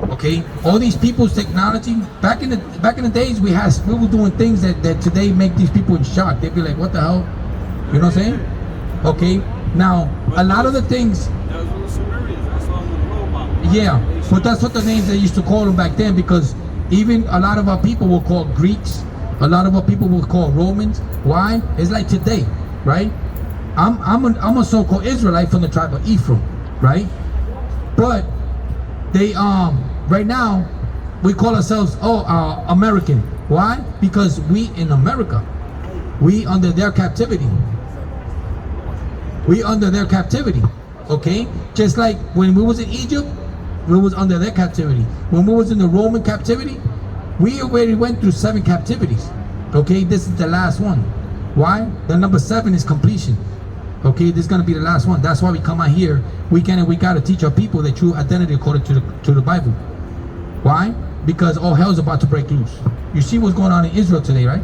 Okay, all these people's technology. Back in the days, we were doing things that today make these people in shock. They'd be like, "What the hell?" You know what I'm saying? Okay. Now, a lot of the things. Those were Sumerians. I saw them with a role model. Yeah, but that's what the names they used to call them back then, because even a lot of our people were called Greeks. A lot of our people were called Romans. Why? It's like today, right? I'm a so-called Israelite from the tribe of Ephraim, right? But they right now we call ourselves American. Why? Because we in America, we under their captivity. We under their captivity. Okay? Just like when we was in Egypt, we was under their captivity. When we was in the Roman captivity, we already went through 7 captivities. Okay, this is the last one. Why? The number 7 is completion. Okay, this is gonna be the last one. That's why we come out here. We gotta teach our people the true identity according to the Bible. Why? Because all hell's about to break loose. You see what's going on in Israel today, right?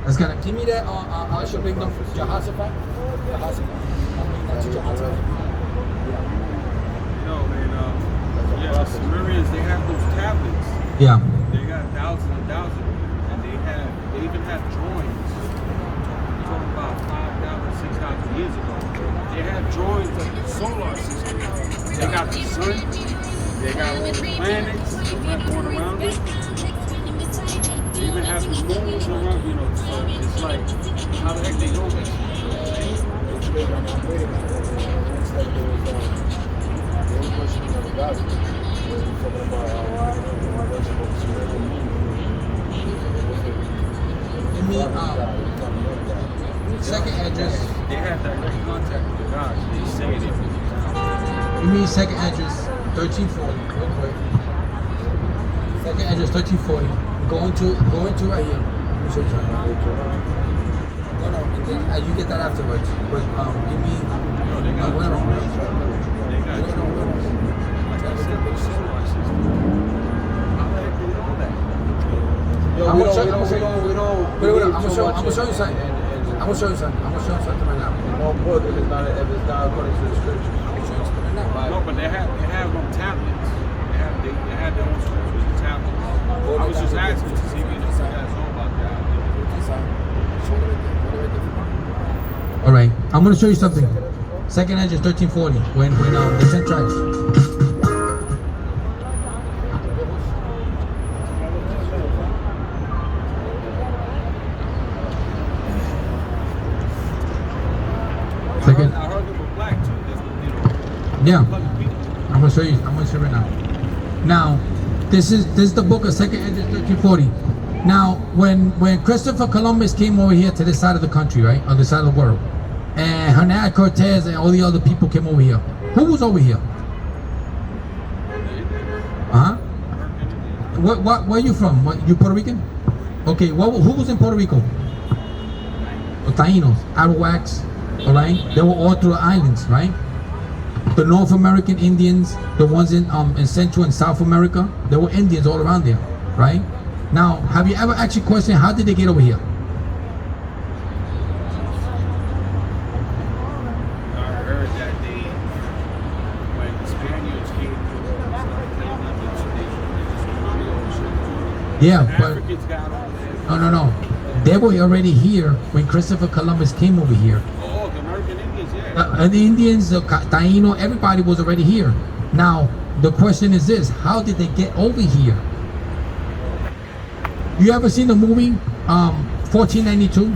That's gonna give me that. I should bring them Jehoshaphat. The Sumerians, they have those tablets. Yeah. They got thousands and thousands, and they even have drawings. We're talking about 5,000, 6,000 years ago. They have drawings of the solar system. They got the sun. They got all the planets that going around it. They even have the moons around. So it's like, how the heck they know this? Second address. They have direct contact with God. They say it every time. You mean second address 1340. Real quick. Second address 1340. Going to right here. Let me show you something. No, and then, you get that afterwards. But give me. No, they got drawings. They got drawings. Like I said, the solar system. How the heck do you know that? I'm gonna show you something. I'm gonna show you something right now. No book if it's not according to the scriptures. No, but they have them tablets. They have their own scriptures and tablets. I was just asking to see if you guys know about that. All right, I'm gonna show you something. Second address 1340. When the 10 tribes. Second. I heard they were black too. Yeah. Black people. I'm gonna show you right now. Now, this is the book of Second Edges 1340. Now, when Christopher Columbus came over here to this side of the country, right, on this side of the world, and Hernan Cortez and all the other people came over here, who was over here? Where you from? You Puerto Rican? Okay. Who was in Puerto Rico? Taínos, Arawaks. All right. They were all through the islands, right? The North American Indians, the ones in Central and South America, there were Indians all around there, right? Now, have you ever actually questioned how did they get over here? I heard that when the Spaniards came to Yeah, but Africans got over there. no. They were already here when Christopher Columbus came over here. Oh, the American Indians, yeah. And the Indians, the Taino, everybody was already here. Now, the question is this: how did they get over here? You ever seen the movie 1492?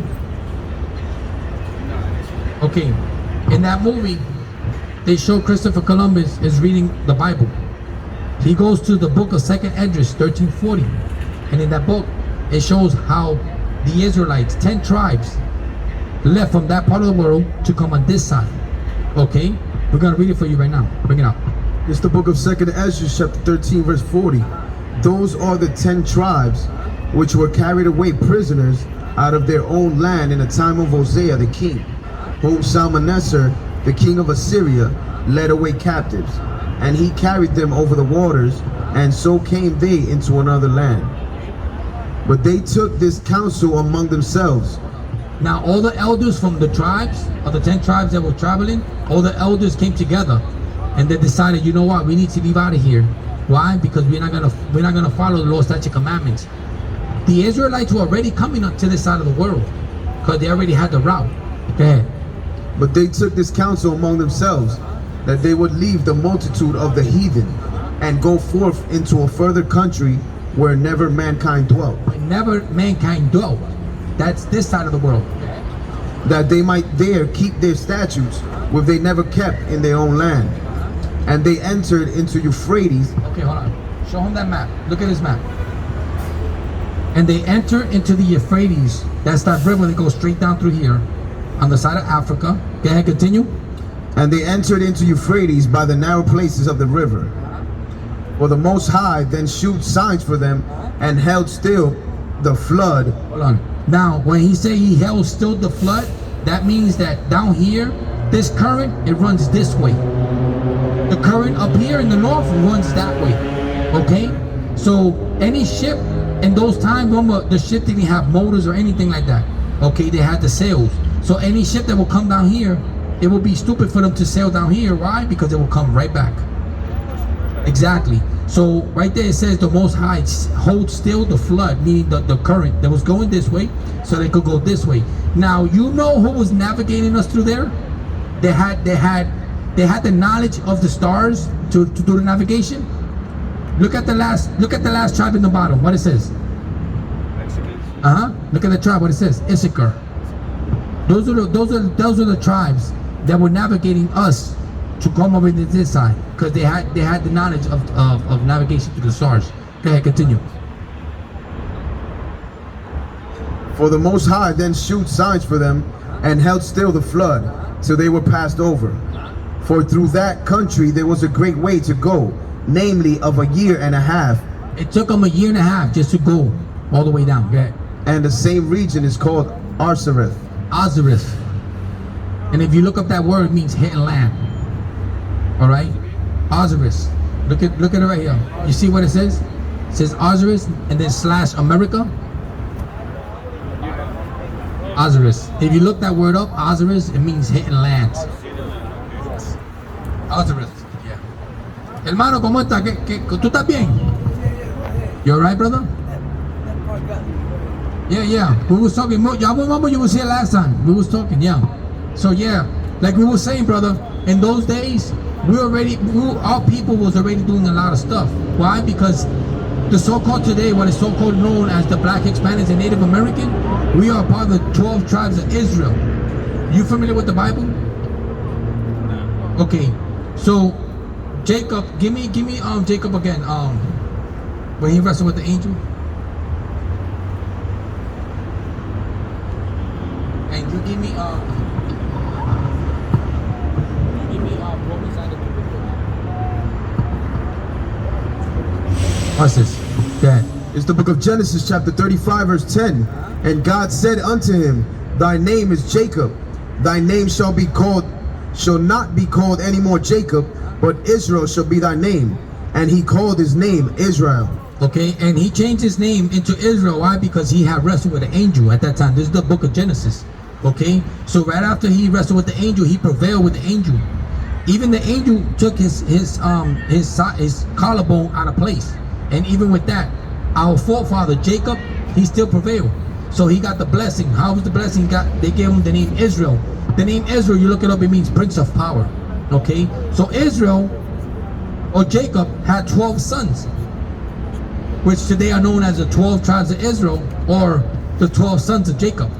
Okay, in that movie, they show Christopher Columbus is reading the Bible. He goes to the book of Second Esdras 1340, and in that book, it shows how the Israelites, 10 tribes, left from that part of the world to come on this side. Okay, we're gonna read it for you right now. Bring it up. It's the book of Second Esdras, chapter 13, verse 40. Those are the 10 tribes which were carried away prisoners out of their own land in the time of Hosea the king, whom Salmanessar, the king of Assyria, led away captives. And he carried them over the waters, and so came they into another land. But they took this counsel among themselves. Now all the elders from the tribes, of the 10 tribes that were traveling, all the elders came together and they decided, you know what, we need to leave out of here. Why? Because we're not gonna follow the Lord's statute commandments. The Israelites were already coming up to this side of the world because they already had the route. Go ahead. But they took this counsel among themselves, that they would leave the multitude of the heathen and go forth into a further country where never mankind dwelt, Never mankind dwelt. That's this side of the world. that they might there keep their statutes, which they never kept in their own land. And they entered into Euphrates. Okay, hold on. Show him that map. Look at this map. And they enter into the Euphrates. That's that river that goes straight down through here on the side of Africa. Go ahead, continue. And they entered into Euphrates by the narrow places of the river. For the Most High then shewed signs for them, and held still the flood. Hold on. Now, when he say he held still the flood, that means that down here, this current, it runs this way. The current up here in the north runs that way. Okay? So any ship in those times, remember, the ship didn't have motors or anything like that. Okay, they had the sails. So any ship that will come down here, it will be stupid for them to sail down here. Why? Because it will come right back. Exactly. So right there it says the Most High hold still the flood, meaning the current that was going this way, so they could go this way. Now you know who was navigating us through there? They had the knowledge of the stars to do the navigation. Look at the last tribe in the bottom. What it says? Mexicans. Look at the tribe. What it says? Issachar. Those are the tribes that were navigating us to come over to this side, because they had the knowledge of navigation through the stars. Go ahead, continue. For the Most High then shewed signs for them, and held still the flood, till they were passed over. For through that country there was a great way to go, namely of a year and a half. It took them a year and a half just to go all the way down. Go ahead. And the same region is called Arsareth. Ozareth. And if you look up that word, it means hidden land. All right, Ozareth. Look at it right here. You see what it says? It says Ozareth and then slash America. Ozareth. If you look that word up, Ozareth, it means hidden lands. Ozareth. Yeah. Hermano, ¿cómo está? ¿Tú estás bien? You all right, brother? Yeah. We was talking. Y'all remember you was here last time. We was talking, yeah. So yeah, like we were saying, brother, in those days, our people was already doing a lot of stuff. Why? Because the so-called today, what is so-called known as the Black Hispanics and Native American, we are part of the 12 tribes of Israel. You familiar with the Bible? Okay, so Jacob, give me Jacob again. When he wrestled with the angel. And you give me Romans 9:2. What's this? Yeah. It's the book of Genesis chapter 35 verse 10. And God said unto him, Thy name is Jacob. Thy name shall not be called any more Jacob, but Israel shall be thy name. And he called his name Israel. Okay, and he changed his name into Israel. Why? Because he had wrestled with an angel at that time. This is the book of Genesis. Okay, so right after he wrestled with the angel, he prevailed with the angel. Even the angel took his collarbone out of place, and even with that, our forefather Jacob, he still prevailed. So he got the blessing. How was the blessing? They gave him the name Israel. The name Israel, you look it up, it means Prince of Power. Okay, so Israel or Jacob had 12 sons, which today are known as the 12 tribes of Israel or the 12 sons of Jacob.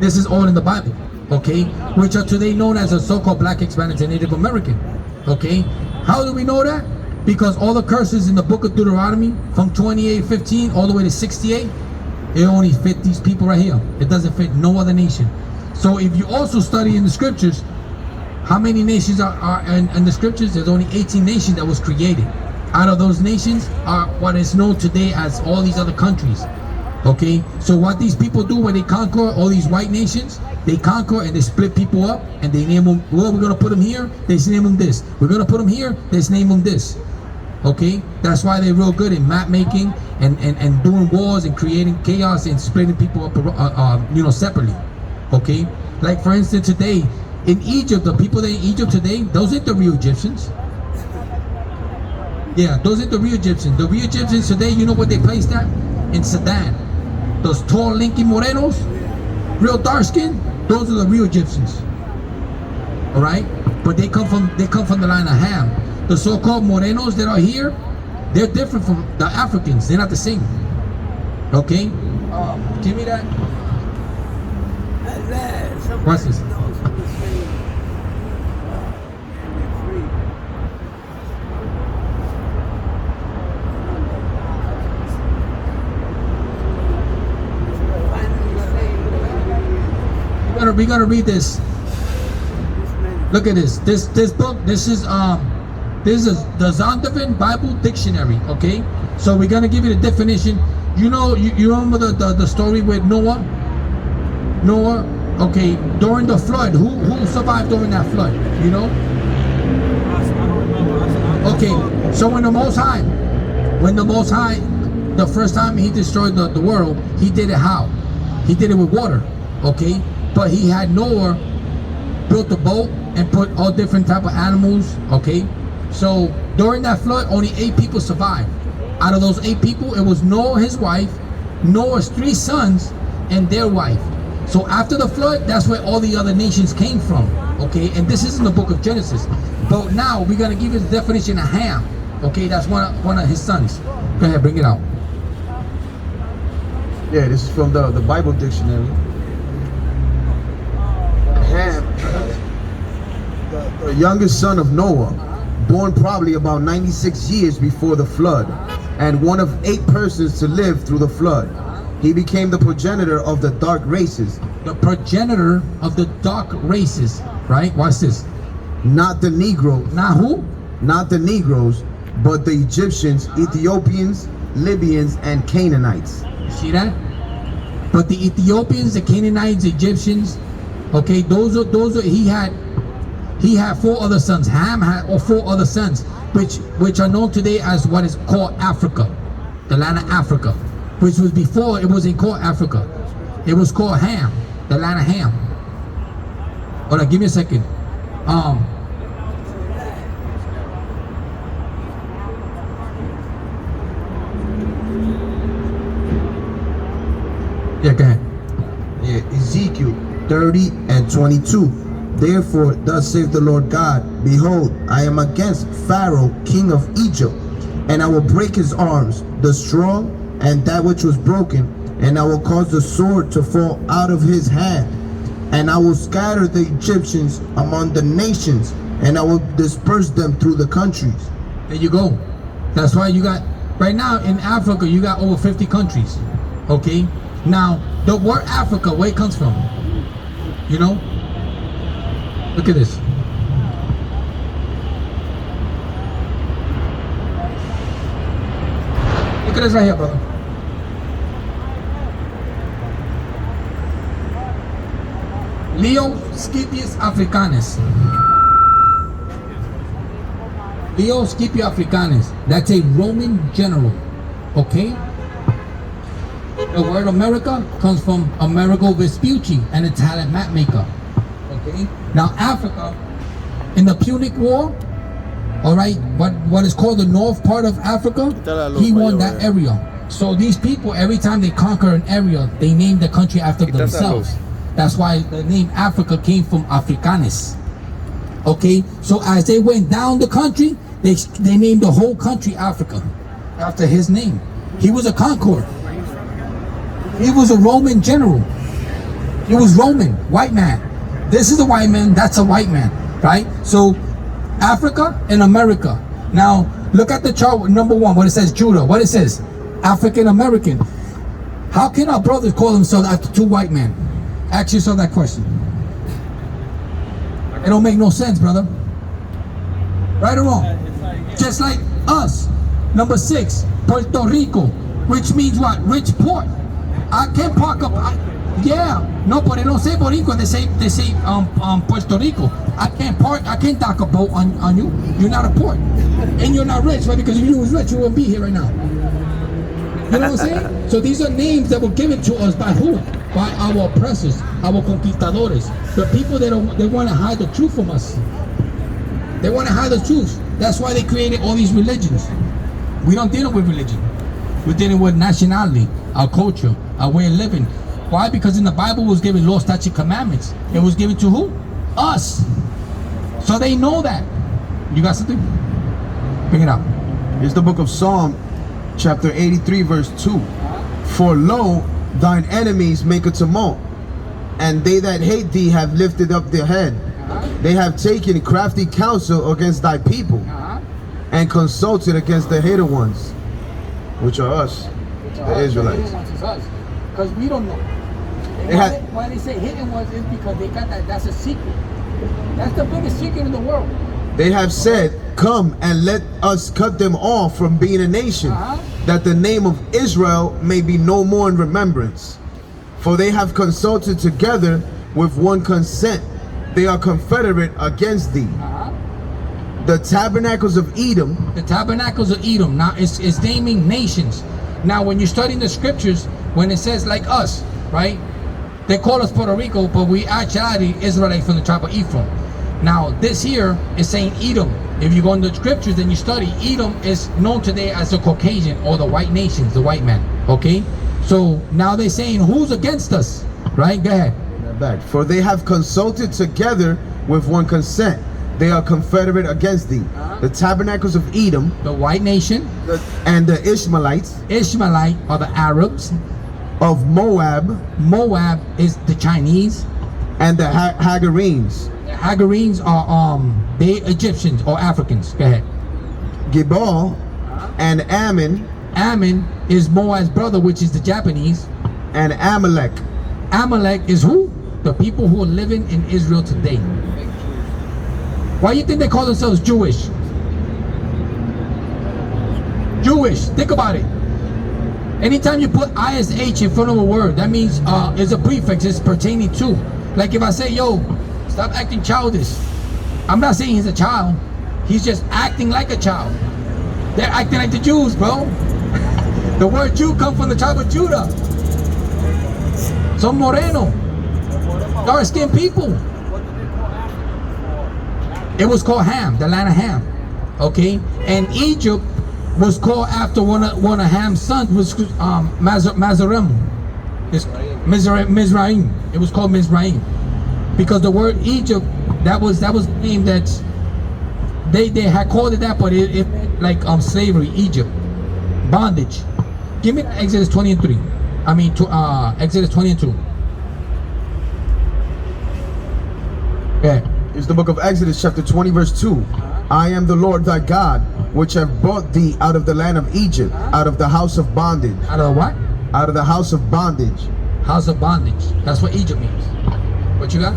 This is all in the Bible, okay? Which are today known as the so-called Black Hispanics and Native American, okay? How do we know that? Because all the curses in the book of Deuteronomy from 28:15 all the way to 68, it only fit these people right here. It doesn't fit no other nation. So if you also study in the scriptures, how many nations are in the scriptures? There's only 18 nations that was created. Out of those nations are what is known today as all these other countries. Okay, so what these people do when they conquer all these white nations, they conquer and they split people up and they name them, well, we're going to put them here, they name them this. We're going to put them here, they name them this. Okay, that's why they're real good in map making and doing wars and creating chaos and splitting people up, separately. Okay, like for instance today, in Egypt, the people that in Egypt today, those ain't the real Egyptians. Yeah, those are the real Egyptians. The real Egyptians today, you know what they placed at? In Sudan. Those tall, lanky morenos, real dark skin, those are the real Egyptians. All right, but they come from the line of Ham. The so-called morenos that are here, they're different from the Africans. They're not the same. Okay, give me that. What's this? We gotta read this. Look at this. This book. This is the Zondervan Bible Dictionary. Okay, so we're gonna give you the definition. You know, you remember the story with Noah. Noah. Okay, during the flood, who survived during that flood? You know. Okay, so when the Most High, the first time he destroyed the world, he did it how? He did it with water. Okay. But he had Noah built a boat and put all different type of animals. Okay, so during that flood, only 8 people survived. Out of those 8 people, it was Noah, his wife, Noah's 3 sons, and their wife. So after the flood, that's where all the other nations came from. Okay, and this is in the book of Genesis. But now we're gonna give you the definition of Ham. Okay, that's one of his sons. Go ahead, bring it out. Yeah, this is from the Bible dictionary. Ham, the youngest son of Noah, born probably about 96 years before the flood, and one of 8 persons to live through the flood. He became the progenitor of the dark races. The progenitor of the dark races, right? Watch this. Not the Negro. Not who? Not the Negroes, but the Egyptians, Ethiopians, Libyans, and Canaanites. You see that? But the Ethiopians, the Canaanites, the Egyptians, okay, those are he had 4 other sons. Ham had 4 other sons, which are known today as what is called Africa, the land of Africa, which was before it wasn't called Africa. It was called Ham, the land of Ham. Hold on, give me a second. Yeah, go ahead. Yeah, Ezekiel 30 and 22. Therefore, thus saith the Lord God, behold, I am against Pharaoh, king of Egypt, and I will break his arms, the strong and that which was broken, and I will cause the sword to fall out of his hand, and I will scatter the Egyptians among the nations, and I will disperse them through the countries. There you go. That's why you got, right now in Africa, you got over 50 countries. Okay? Now, the word Africa, where it comes from? You know? Look at this. Look at this right here, brother. Leo Scipius Africanus. Leo Scipio Africanus. That's a Roman general. Okay? The word America comes from Amerigo Vespucci, an Italian map maker. Okay? Now Africa, in the Punic War, alright, what is called the north part of Africa, he won that area. So these people, every time they conquer an area, they name the country after themselves. That's why the name Africa came from Africanus. Okay? So as they went down the country, they named the whole country Africa after his name. He was a conqueror. He was a Roman general. He was Roman, white man. This is a white man, that's a white man, right? So Africa and America. Now look at the chart, number 1, what it says Judah, what it says African American. How can our brothers call themselves after 2 white men? Ask yourself that question. It don't make no sense, brother. Right or wrong? Just like us. Number 6, Puerto Rico, which means what? Rich port. I can't park up. No, but they don't say Boricua. They say Puerto Rico. I can't park. I can't dock a boat on you. You're not a port, and you're not rich, right? Because if you was rich, you wouldn't be here right now. You know what I'm saying? So these are names that were given to us by who? By our oppressors, our conquistadores, the people that they want to hide the truth from us. They want to hide the truth. That's why they created all these religions. We don't deal with religion. We're dealing with nationality, our culture, our way of living. Why? Because in the Bible was given law, statute, commandments. It was given to who? Us. So they know that. You got something? Bring it up. Here's the book of Psalm, chapter 83, verse 2. For lo, thine enemies make a tumult, and they that hate thee have lifted up their head. They have taken crafty counsel against thy people, and consulted against the hated ones, which are us, the Israelites. Because we don't know. Why they say hidden ones is because they got that. That's a secret. That's the biggest secret in the world. They have said, come and let us cut them off from being a nation, that the name of Israel may be no more in remembrance. For they have consulted together with one consent. They are confederate against thee. The tabernacles of Edom. The tabernacles of Edom. Now it's naming nations. Now when you're studying the scriptures, when it says like us, right? They call us Puerto Rico, but we actually Israelites from the tribe of Ephraim. Now this here is saying Edom. If you go into the scriptures and you study, Edom is known today as the Caucasian or the white nations, the white man. Okay? So now they're saying who's against us? Right? Go ahead. Back. For they have consulted together with one consent. They are confederate against thee. The tabernacles of Edom, the white nation, and the Ishmaelites. Ishmaelite are the Arabs. Of Moab. Moab is the Chinese. And the Hagarenes. The Hagarenes are they Egyptians or Africans. Go ahead. Gebal and Ammon. Ammon is Moab's brother, which is the Japanese. And Amalek. Amalek is who? The people who are living in Israel today. Why do you think they call themselves Jewish? Jewish. Think about it. Anytime you put ISH in front of a word, that means it's a prefix. It's pertaining to. Like if I say, yo, stop acting childish. I'm not saying he's a child. He's just acting like a child. They're acting like the Jews, bro. The word Jew comes from the tribe of Judah. Son moreno. Dark-skinned people. It was called Ham, the land of Ham. Okay? And Egypt was called after one of Ham's sons, was Mazarem. It's Mizraim. It was called Mizraim. Because the word Egypt, that was named that they had called it that, but it like slavery, Egypt. Bondage. Give me Exodus 20 and 3. I mean Exodus 20 and 2. Yeah. It's the book of Exodus, chapter 20, verse 2. I am the Lord thy God, which have brought thee out of the land of Egypt, out of the house of bondage. Out of the what? Out of the house of bondage. House of bondage. That's what Egypt means. What you got?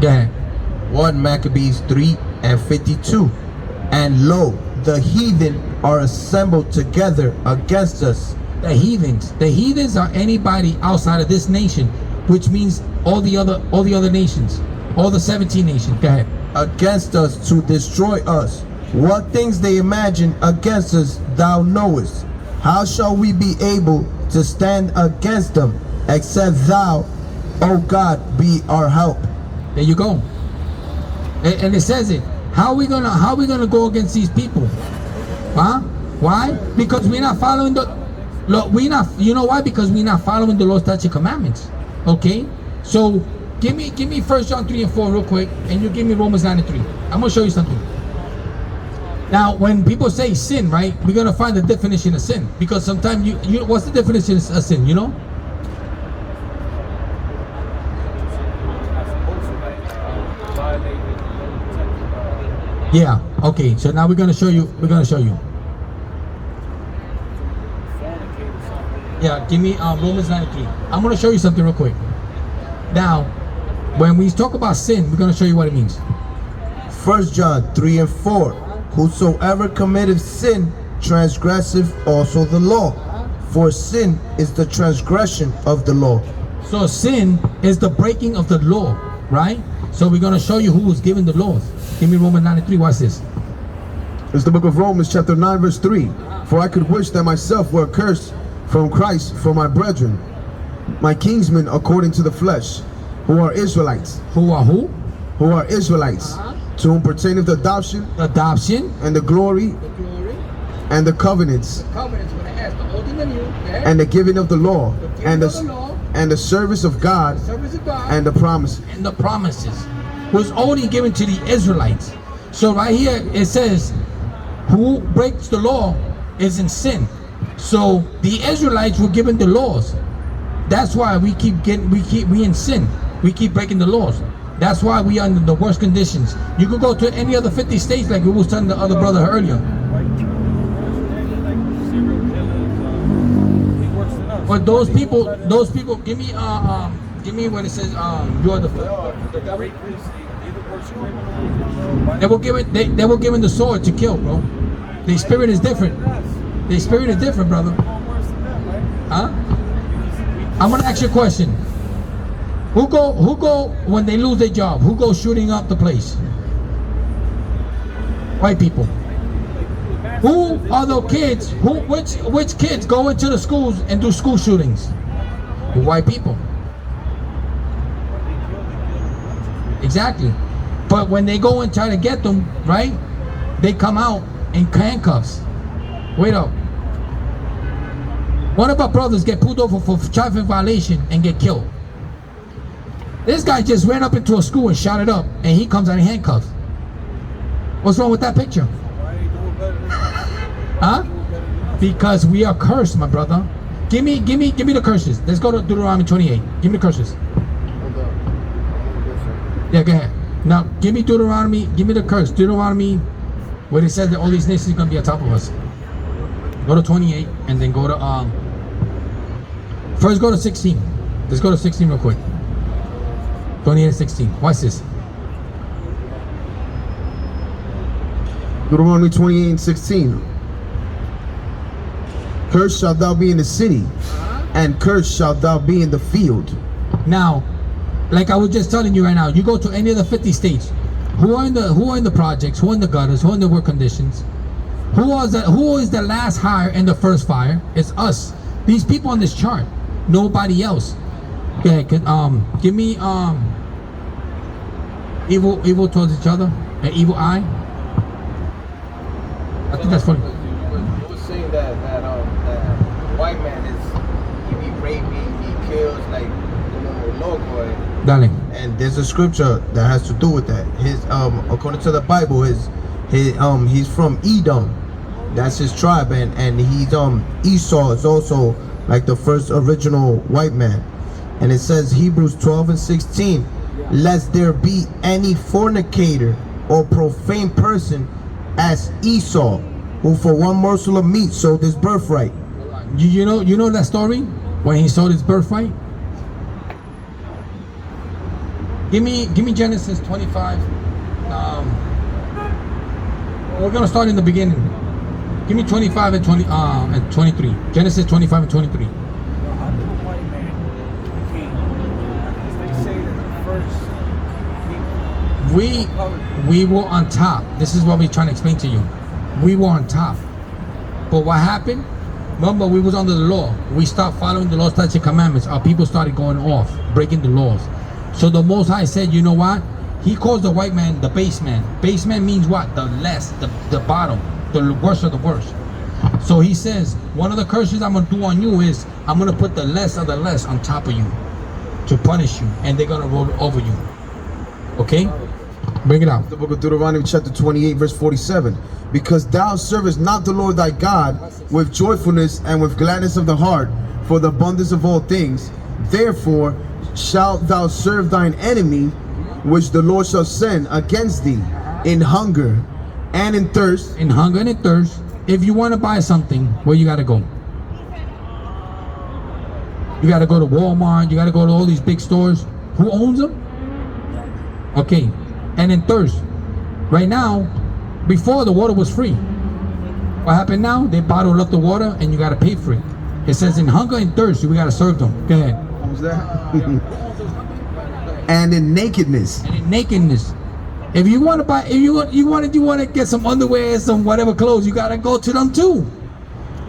Yeah. 1 Maccabees 3 and 52. And lo, the heathen are assembled together against us. The heathens. The heathens are anybody outside of this nation, which means all the other nations, all the 17 nations. Go ahead. Against us to destroy us. What things they imagine against us thou knowest. How shall we be able to stand against them, except thou, O God, be our help? There you go. And it says it. How are we gonna go against these people? Huh? Why? Because we're not following you know why? Because we're not following the law, statute, commandments. Okay? So give me 1 John 3 and 4 real quick, and you give me Romans 9 and 3. I'm gonna show you something. Now, when people say sin, right, we're gonna find the definition of sin, because sometimes you what's the definition of sin? You know? Yeah. Okay. So now we're gonna show you. Yeah. Give me Romans 9 and 3. I'm gonna show you something real quick. Now, when we talk about sin, we're going to show you what it means. 1 John 3 and 4. Whosoever committeth sin transgresseth also the law. For sin is the transgression of the law. So sin is the breaking of the law, right? So we're going to show you who was given the laws. Give me Romans 9 and 3. Watch this. It's the book of Romans, chapter 9, verse 3. For I could wish that myself were accursed from Christ for my brethren, my kinsmen according to the flesh, who are Israelites. Who are who? Who are Israelites, to whom pertaineth the adoption adoption, and the glory the glory, and the covenants covenants, when it has the old and the new, and the giving of the law giving and of the law, the service of God service of God, and the promises. and the promises was only given to the Israelites. So right here it says, who breaks the law is in sin. So the Israelites were given the laws. That's why we in sin. We keep breaking the laws. That's why we are under the worst conditions. You could go to any other 50 states, like we was telling the other brother earlier. But those people, give me when it says you are the they were given the sword to kill, bro. The spirit is different. The spirit is different, brother. Huh? I'm gonna ask you a question. Who go when they lose their job? Who goes shooting up the place? White people. Who are the kids? Which kids go into the schools and do school shootings? White people. Exactly. But when they go and try to get them, right? They come out in handcuffs. Wait up. One of our brothers get pulled over for traffic violation and get killed. This guy just ran up into a school and shot it up, and he comes out in handcuffs. What's wrong with that picture? Huh? Because we are cursed, my brother. Give me the curses. Let's go to Deuteronomy 28. Give me the curses. Yeah, go ahead. Now, give me Deuteronomy. Give me the curse. Deuteronomy, where it says that all these nations are gonna be on top of us. Go to 28, and then go to First, go to 16. Let's go to 16 real quick. 28 and 16. Watch this. Deuteronomy 28 and 16. Cursed shalt thou be in the city, and cursed shalt thou be in the field. Now, like I was just telling you right now, you go to any of the 50 states. Who are in the projects? Who are in the gutters? Who are in the work conditions? Who is the last hire and the first fire? It's us. These people on this chart. Nobody else. Okay, give me evil towards each other, an evil eye. I think that's funny. You were saying that white man he be raping, he kills like local. Darling. And there's a scripture that has to do with that. His according to the Bible, he's from Edom. That's his tribe, and he's Esau is also like the first original white man. And it says Hebrews 12 and 16, lest there be any fornicator or profane person as Esau, who for one morsel of meat sold his birthright. You know that story when he sold his birthright. Give me Genesis 25. We're gonna start in the beginning. Give me 25 and 20 and 23. Genesis 25 and 23. We were on top. This is what we're trying to explain to you. We were on top. But what happened? Remember, we was under the law. We stopped following the law, statutes, and commandments. Our people started going off, breaking the laws. So the Most High said, you know what? He calls the white man the base man. Base man means what? The less, the bottom, the worst of the worst. So he says, one of the curses I'm going to do on you is I'm going to put the less of the less on top of you to punish you. And they're going to roll over you. Okay? Bring it out. The book of Deuteronomy chapter 28 verse 47. Because thou servest not the Lord thy God with joyfulness and with gladness of the heart for the abundance of all things, therefore shalt thou serve thine enemy, which the Lord shall send against thee in hunger and in thirst. In hunger and in thirst. If you want to buy something, where you got to go? You got to go to Walmart. You got to go to all these big stores. Who owns them? Okay. And in thirst. Right now, before the water was free. What happened now? They bottled up the water and you got to pay for it. It says in hunger and thirst, we got to serve them. Go ahead. What was that? And in nakedness. And in nakedness. If you want to buy, if you want to get some underwear, some whatever clothes, you got to go to them too.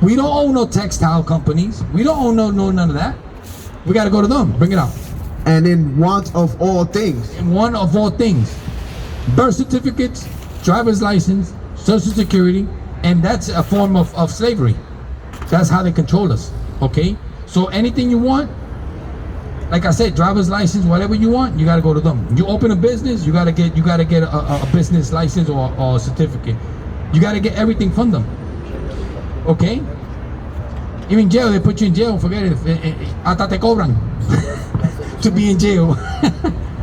We don't own no textile companies. We don't own no none of that. We got to go to them. Bring it out. And in want of all things. In one of all things. birth certificates, driver's license, social security, and that's a form of slavery. That's how they control us. Okay, so anything you want, like I said, driver's license, whatever you want, you gotta go to them. You open a business, you gotta get a business license or a certificate. You gotta get everything from them. Okay? Even jail, they put you in jail, forget it. Hasta te cobran to be in jail.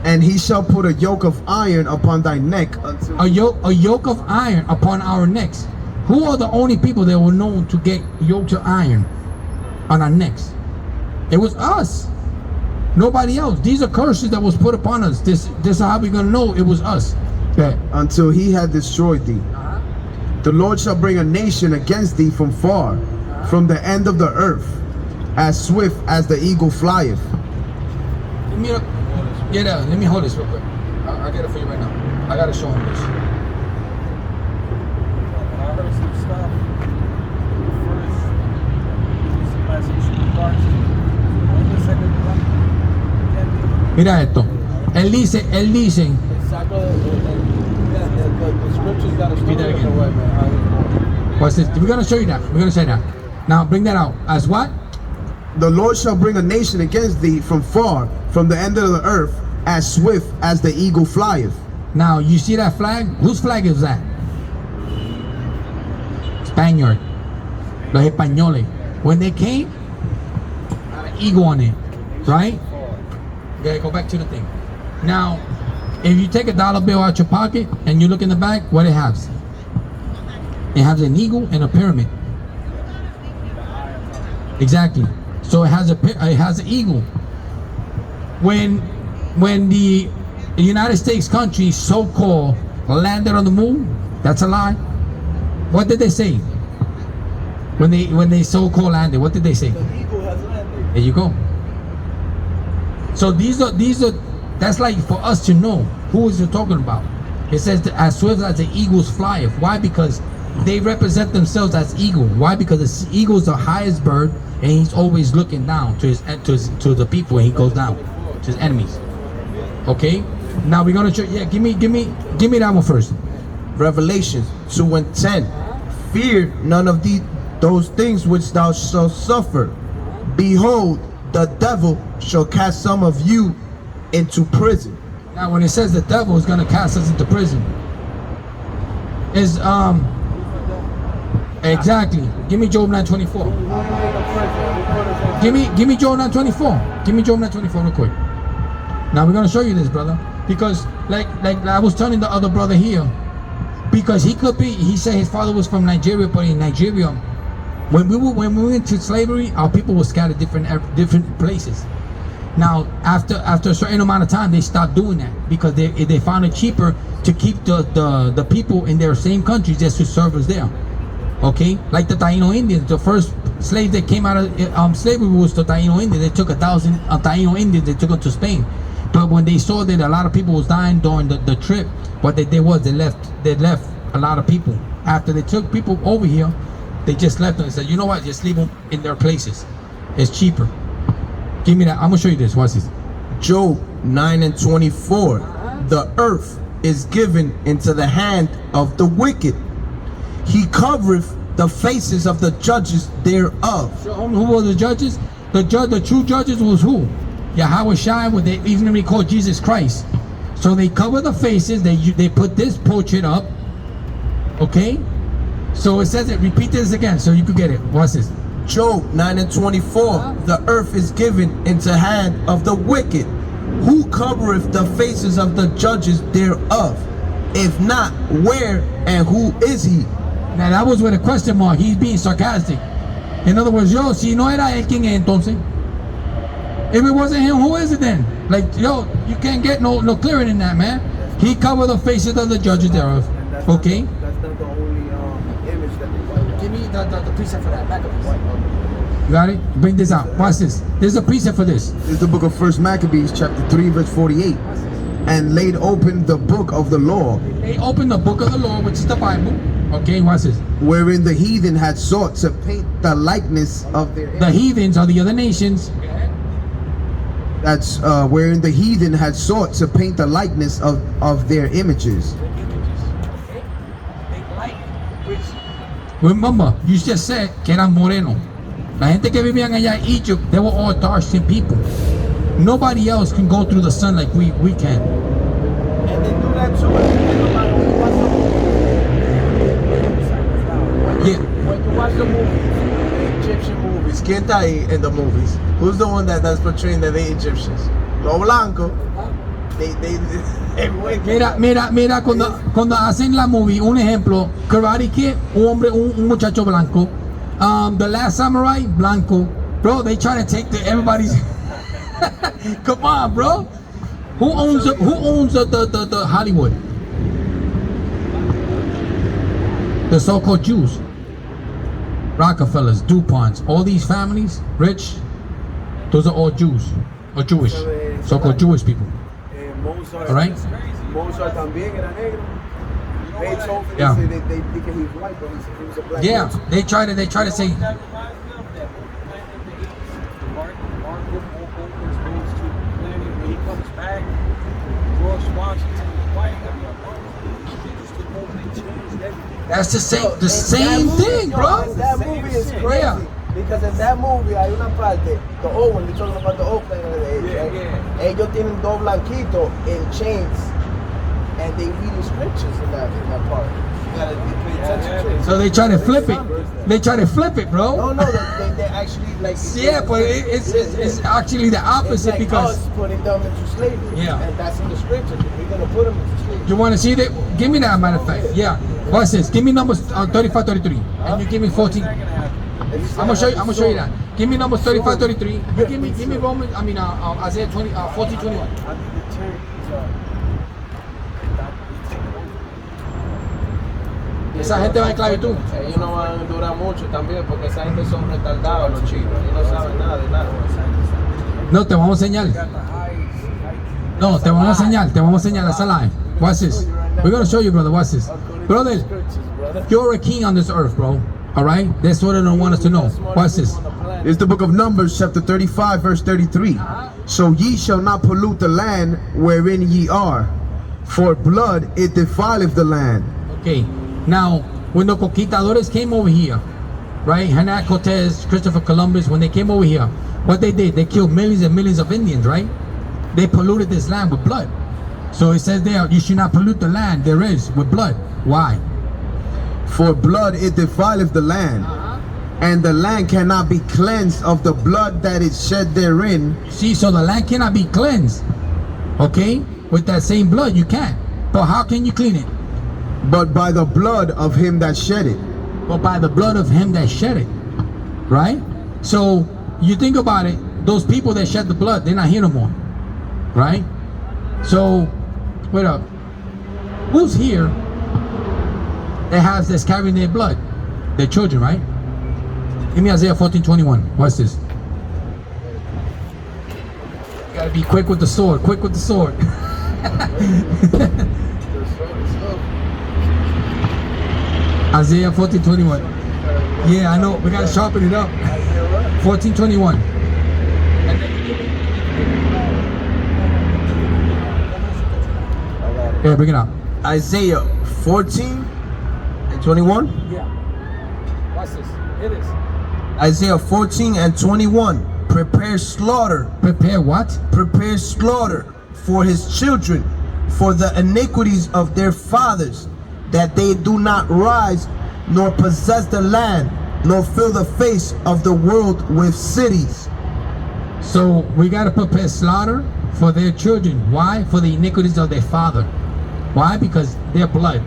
And he shall put a yoke of iron upon thy neck until a yoke of iron upon our necks. Who are the only people that were known to get yokes of iron on our necks? It was us. Nobody else. These are curses that was put upon us. This is how we're gonna know it was us. Okay. until he had destroyed thee. The Lord shall bring a nation against thee from far, from the end of the earth, as swift as the eagle flieth. Let me hold this real quick. I'll get it for you right now. I gotta show him this. I heard some stuff. Mira esto. Él dice, what's this? We're gonna show you that. We're gonna say that. Now bring that out. As what? The Lord shall bring a nation against thee from far, from the end of the earth, as swift as the eagle flieth. Now you see that flag? Whose flag is that? Spaniard. Los españoles. When they came, had an eagle on it, right? Okay, go back to the thing. Now, if you take a dollar bill out your pocket and you look in the back, what it has? It has an eagle and a pyramid. Exactly. So it has an eagle. When the United States country, so-called, landed on the moon, that's a lie. What did they say? When they so-called landed, what did they say? The eagle has landed. There you go. So these are that's like for us to know who is it talking about. It says that as swift as the eagles flieth. Why? Because they represent themselves as eagle. Why? Because the eagle is the highest bird, and he's always looking down to to the people, and he goes down to his enemies. Okay. Now we're gonna show. Yeah, give me that one first. Revelation 2:10. Fear none of those things which thou shalt suffer. Behold, the devil shall cast some of you into prison. Now when it says the devil is gonna cast us into prison, is exactly. Give me Job 9:24. Give me Job 9:24. Give me Job 9:24 real quick. Now we're gonna show you this, brother, because like I was telling the other brother here, because he said his father was from Nigeria, but in Nigeria, when we went to slavery, our people were scattered different places. Now after a certain amount of time, they stopped doing that because they found it cheaper to keep the people in their same countries just to serve us there. Okay, like the Taino Indians, the first slaves that came out of slavery was the Taino Indians. They took 1,000 Taino Indians, they took them to Spain. But when they saw that a lot of people was dying during the trip, what they did was they left a lot of people. After they took people over here, they just left them and said, you know what, just leave them in their places. It's cheaper. Give me that. I'm gonna show you this. Watch this. Job 9:24. The earth is given into the hand of the wicked. He covereth the faces of the judges thereof. So, who were the judges? The true judges was who? Yahweh Shai, what they even call Jesus Christ. So they cover the faces. They put this portrait up. Okay. So it says it. Repeat this again so you could get it. Watch this. Job 9:24. The earth is given into hand of the wicked. Who covereth the faces of the judges thereof? If not, where and who is he? Now that was with a question mark. He's being sarcastic. In other words, yo, si no era él, ¿quién es entonces? If it wasn't him, who is it then? Like, yo, you can't get no clearer than that, man. He covered the faces of the judges thereof. Okay? That's not the only image that they Give me the precept for that. Back up. You got it? Bring this out. Watch this. There's a precept for this. This is the book of 1 Maccabees, chapter 3, verse 48. And laid open the book of the law, They opened the book of the law, which is the Bible. Okay, watch this. wherein the heathen had sought to paint the likeness of their The heathens are the other nations. That's wherein the heathen had sought to paint the likeness of their images. Remember, you just said que eran moreno. La gente que vivían allá en Egypt, they were all dark-skinned people. Nobody else can go through the sun like we can. And they do that too. Yeah. When you watch the movies, the Egyptian movies, ¿quién está ahí in the movies? Who's the one that's portraying that they Egyptians? Los blancos. Mira, cuando hacen la movie, un ejemplo, Karate Kid, un muchacho blanco. The Last Samurai, blanco. Bro, they try to take everybody's. Come on, bro. Who owns the Hollywood? The so-called Jews. Rockefellers, DuPonts, all these families, rich, those are all Jews or Jewish, so-called Jewish people. Mozart, All right? Mozart también era negro. Beethoven, Yeah. they think he was white, but he was a black Yeah, person. they try to say, Mark Wahlberg goes to the planet when he comes back. George Washington is white. I mean, they just took over, they changed everything. that's the In that same movie, thing, bro. That movie is crazy. Yeah. Because in that movie hay una parte, the old one, they're talking about the old planet of the age, Yeah, right? yeah. Ellos tienen dos blanquitos in chains, and they reading scriptures in that part. You gotta pay attention to it. So they try to flip it. They try to flip it, bro. No, they actually like. Yeah, but it's actually the It's opposite like because us putting them into slavery. Yeah. And that's in the scriptures. We're gonna put them into slavery. you want to see that. Give me that, matter of fact. Yeah. What's this? Give me numbers 35, 33, and you give me 14. I'm gonna show you that. Give me numbers 35, 33. You give me Romans. I mean Isaiah 20, 14, 21. Esa gente va en esclavitud. Ellos no van a durar mucho también porque esa gente son retardados los chinos. Ellos no saben nada de nada. No, te vamos a enseñar. No, te vamos a enseñar. That's a lie. Watch this. We're gonna show you, brother. Watch this. Brother, you're a king on this earth, bro. All right? That's what they don't want us to know. Watch this. It's the book of Numbers, chapter 35, verse 33. So ye shall not pollute the land wherein ye are, for blood it defileth the land. Okay. Now, when the conquistadores came over here, right? Hernán Cortez, Christopher Columbus, when they came over here, what they did, they killed millions and millions of Indians, right? They polluted this land with blood. So it says there, you should not pollute the land there is with blood. Why? For blood it defileth the land, and the land cannot be cleansed of the blood that is shed therein. See, so the land cannot be cleansed. Okay? With that same blood, you can't. But how can you clean it? But by the blood of him that shed it. But by the blood of him that shed it. Right? So you think about it, those people that shed the blood, they're not here no more. Right? So, wait up. Who's here that's carrying their blood? Their children, right? Give me Isaiah 14:21. What's this? You gotta be quick with the sword. Quick with the sword. Isaiah 14:21. Yeah, I know. We gotta sharpen it up. 14:21. Yeah, bring it up. Isaiah 14 and 21. Yeah. Watch this. It is. Isaiah 14 and 21. Prepare slaughter. Prepare what? Prepare slaughter for his children, for the iniquities of their fathers, that they do not rise, nor possess the land, nor fill the face of the world with cities. So we gotta prepare slaughter for their children. Why? For the iniquities of their father. Why? Because their blood.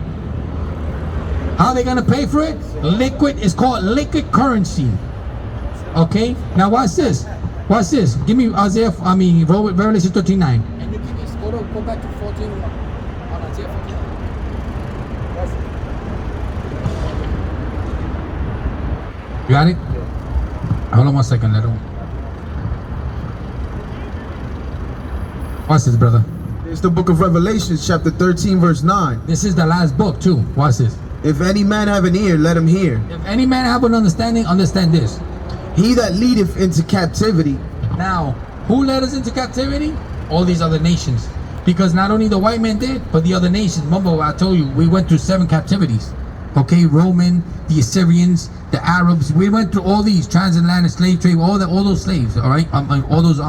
How are they gonna pay for it? Liquid. It's called liquid currency. Okay. Now watch this. Watch this. Give me Revelation 13:9. And you give me go back to 14. On Isaiah 14. You got it? Hold on 1 second, little. Watch this, brother. It's the book of Revelation, chapter 13, verse 9. This is the last book too. Watch this. If any man have an ear, let him hear. If any man have an understanding, understand this. He that leadeth into captivity, Now, Who led us into captivity? All these other nations. Because not only the white man did, but the other nations. Remember, I told you, we went through 7 captivities. Okay, Roman, the Assyrians, the Arabs. We went through all these transatlantic slave trade, all those slaves. All right, all those